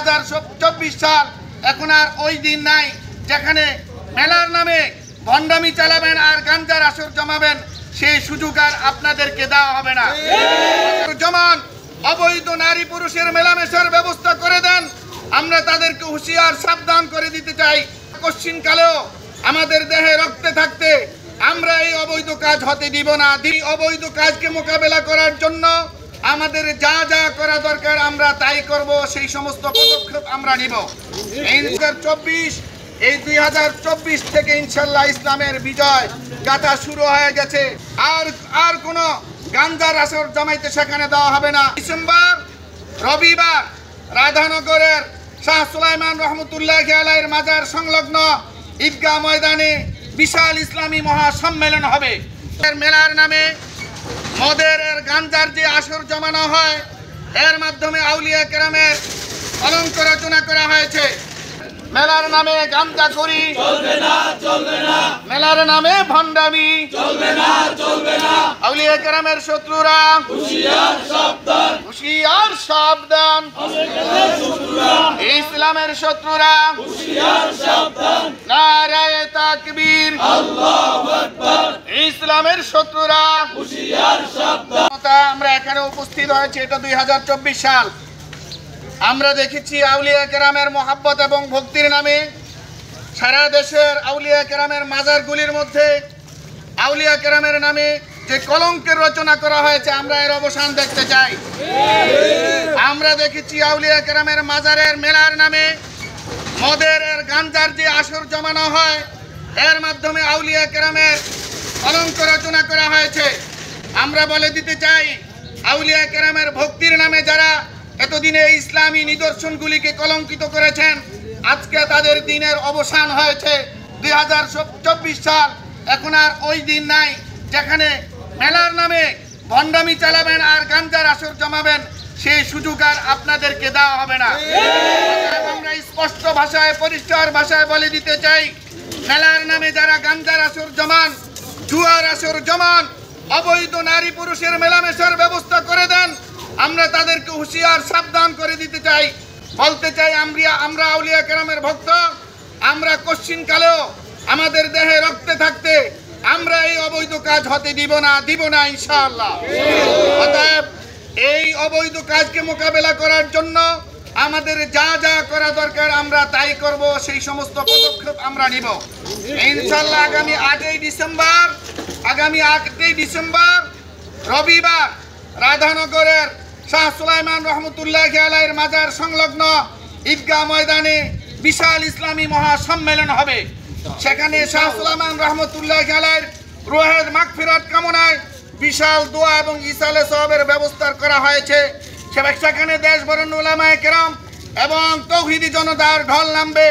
2024 সাল এখন আর ওই দিন নাই যেখানে মেলার নামে ভণ্ডামি চালাবেন আর গাঞ্জার আসর জমাবেন, সেই সুযোগ আর আপনাদেরকে দেওয়া হবে না। যেমন অবৈধ নারী পুরুষের মেলামেশার ব্যবস্থা করে দেন, আমরা তাদেরকে হুঁশিয়ার সাবধান করে দিতে চাই। কশ্চিনকালেও আমাদের দেহে রক্তে থাকতে আমরা এই অবৈধ কাজ হতে দিব না। এই অবৈধ কাজকে মোকাবেলা করার জন্য আমাদের যা যা করা দরকার আমরা তাই করব, সেই সমস্ত পদক্ষেপ আমরা নিব। এই 2024 থেকে ইনশাল্লাহ ইসলামের বিজয় গাথা শুরু হয়ে গেছে। আর কোনো গাঞ্জার আসর জমাইতে সেখানে দেওয়া হবে না। ডিসেম্বর রবিবার রাধানগরের শাহ সুলাইমান রহমতুল্লাহ আলাইহির মাজার সংলগ্ন ঈদগাহ ময়দানে বিশাল ইসলামী মহাসম্মেলন হবে। মেলার নামে মদের গাঞ্জার যে আসর জমানো হয়, এর মাধ্যমে আউলিয়া কেরামের কলঙ্ক রচনা করা হয়েছে। মেলার নামে গাঞ্জা করি চলবে না, চলবে না। মেলার নামে ভণ্ডামি চলবে না, চলবে না। আউলিয়া কেরামের শত্রুরা হুঁশিয়ার সাবধান, হুঁশিয়ার সাবধান। ইসলামের শত্রুরা হুঁশিয়ার সাবধান। নারায়ে তাকবীর, আল্লাহু আকবার। ইসলামের শত্রুরা হুঁশিয়ার সাবধান। আমরা এখানে উপস্থিত হয়েছে, এটা 2024 সাল। আমরা দেখেছি আউলিয়া কেরামের মহাব্বত এবং ভক্তির নামে সারা দেশের আউলিয়া কেরামের মাজারগুলির মধ্যে আউলিয়া কেরামের নামে যে কলঙ্কের রচনা করা হয়েছে, আমরা এর অবসান দেখতে চাই। আমরা দেখেছি আউলিয়া কেরামের মাজারের মেলার নামে মদের গাঞ্জার যে আসর জমানো হয়, এর মাধ্যমে আউলিয়া কেরামের কলঙ্ক রচনা করা হয়েছে। আমরা বলে দিতে চাই, আউলিয়া কেরামের ভক্তির নামে যারা এতদিনে ইসলামী নিদর্শনগুলিকে কলঙ্কিত করেছেন, আজকে তাদের দিনের অবসান হয়েছে। 2024 সাল এখন আর ওই দিন নাই যেখানে মেলার নামে ভণ্ডামি চালাবেন আর গাঞ্জার আসর জমাবেন, সেই সুযোগ আর আপনাদেরকে দেওয়া হবে না। আমরা স্পষ্ট ভাষায়, পরিষ্কার ভাষায় বলে দিতে চাই, মেলার নামে যারা গাঞ্জার আসর জমান, জুয়ার আসর জমান, অবৈধ নারী পুরুষের মেলামেশার ব্যবস্থা করে দেন, আমরা তাদেরকে হুঁশিয়ার সাবধান করে দিতে চাই। বলতে চাই, আমরা আউলিয়া কেরামের ভক্ত, আমরা কশ্চিনকালেও আমাদের দেহে রক্তে থাকতে আমরা এই অবৈধ কাজ হতে দিব না ইনশাআল্লাহ। অতএব এই অবৈধ কাজকে মোকাবেলা করার জন্য আমাদের যা যা করা দরকার আমরা তাই করব, সেই সমস্ত পদক্ষেপ আমরা নিব ইনশাআল্লাহ। আগামী 8 ডিসেম্বর রবিবার রাধানগরের শাহ সুলাইমান রহমতুল্লাহ আলাইহির মাজার সংলগ্ন ঈদগাহ ময়দানে বিশাল ইসলামী মহাসম্মেলন হবে। সেখানে শাহ সুলাইমান রহমতুল্লাহ আলাইহির রূহের মাগফিরাত কামনায় বিশাল দোয়া এবং ইসালে সওয়াবের ব্যবস্থা করা হয়েছে। সেখানে দেশ বরেণ্য উলামায়ে কেরাম এবং তৌহিদি জনতার ঢল নামবে,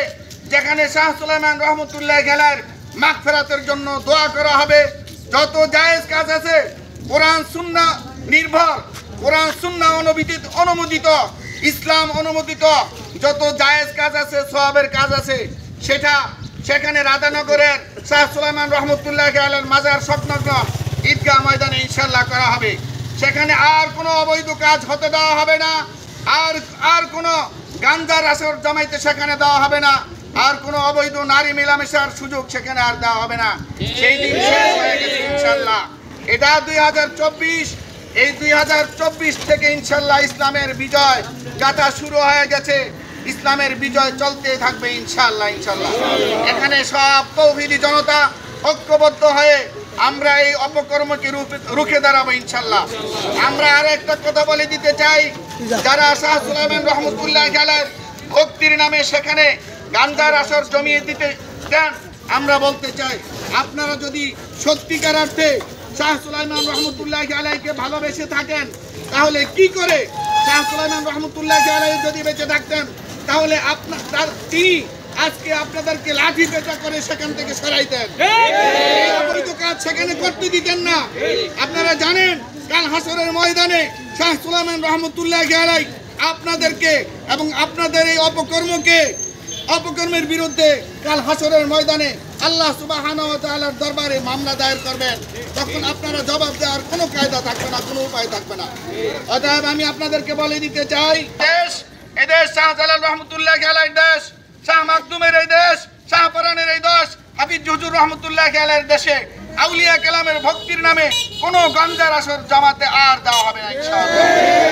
যেখানে শাহ সুলাইমান রহমতুল্লাহ আলাইহির মাগফিরাতের জন্য দোয়া করা হবে। যত জায়েজ কাজ আছে, কোরআন সুন্নাহ নির্ভর, কোরআন সুন্নাহ অনুমোদিত, ইসলাম অনুমোদিত যত জায়েজ কাজ আছে, সওয়াবের কাজ আছে, সেখানে রাধানগরের শাহ সুলাইমান রহমতুল্লাহ আলাইহির মাজার সংলগ্ন ঈদগাহ ময়দানে ইনশাআল্লাহ করা হবে। সেখানে আর কোনো অবৈধ কাজ হতে দেওয়া হবে না, আর কোনো গাঞ্জার আসর জমাইতে সেখানে দেওয়া হবে না, আর কোনো অবৈধ নারী মেলামেশার সুযোগ সেখানে আর দেওয়া হবে না। সেই দিন শেষ হয়ে গেছে ইনশাআল্লাহ। এটা 2024। এই 2024 থেকে ইনশাআল্লাহ ইসলামের বিজয় গাথা শুরু হয়ে গেছে। ইসলামের বিজয় চলতে থাকবে ইনশাআল্লাহ। এখানে সব তৌহিদি জনতা ঐক্যবদ্ধ হয়ে আমরা এই অপকর্মকে রুখে দাঁড়াবো ইনশাআল্লাহ। আমরা আর একটা কথা বলে দিতে চাই, যারা শাহ সুলাইমান রহমতুল্লাহ আলাইহির ভক্তির নামে সেখানে গাঞ্জার আসর জমিয়ে দিতে দেন, আমরা বলতে চাই, আপনারা যদি সত্যিকার অর্থে শাহ সুলাইমান রহমতুল্লাহ আলাইহিকে ভালোবেসে থাকেন, তাহলে কি করে শাহ সুলাইমান রহমতুল্লাহ আলাইহি যদি বেঁচে থাকতেন, তাহলে তিনি আজকে আপনাদেরকে লাঠি পেটা করে সেখান থেকে সরাইতেন, অবৈধ কাজ সেখানে করতে দিতেন না। আপনারা জানেন, কাল হাসরের ময়দানে শাহ সুলাইমান রহমতুল্লাহ আলাইহি আপনাদেরকে এবং আপনাদের এই অপকর্মের বিরুদ্ধে কাল হাসরের ময়দানে আল্লাহ সুবহানাহু ওয়া তাআলার দরবারে মামলা দায়ের করবেন। তখন আপনারা জবাব দেওয়ার কোনো কায়দা থাকবে না, কোনো উপায় থাকবে না। অতএব আমি আপনাদেরকে বলে দিতে চাই, দেশ এদেশ শাহজালাল রহমতুল্লাহ আলাইহির দেশ, শাহ মাকদুমের এই দেশ, শাহপরানের এই দেশ, হাফিজ হুজুর রহমতুল্লাহ আলাইহির দেশে আউলিয়া কেলামের ভক্তির নামে কোনো গাঞ্জার আসর জামাতে আর দেওয়া হবে না ইনশাআল্লাহ।